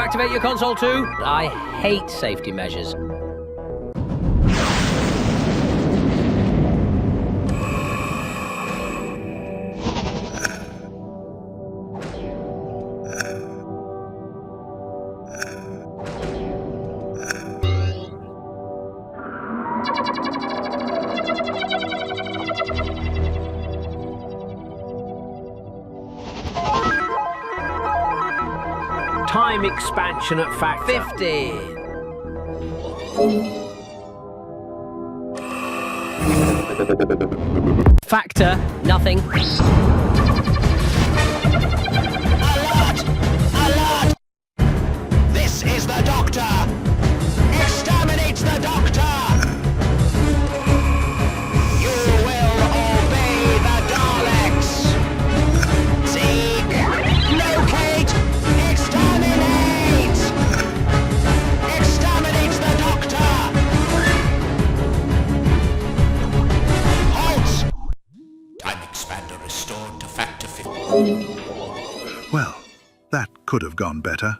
activate your console too? I hate safety measures. Time expansion at factor 50. Factor, nothing. Alert! Alert! This is the Doctor! Exterminate the Doctor! You will obey the Daleks! Seek! Locate! Exterminate! Exterminate the Doctor! Halt! Time expander restored to factor 50. Well, that could have gone better.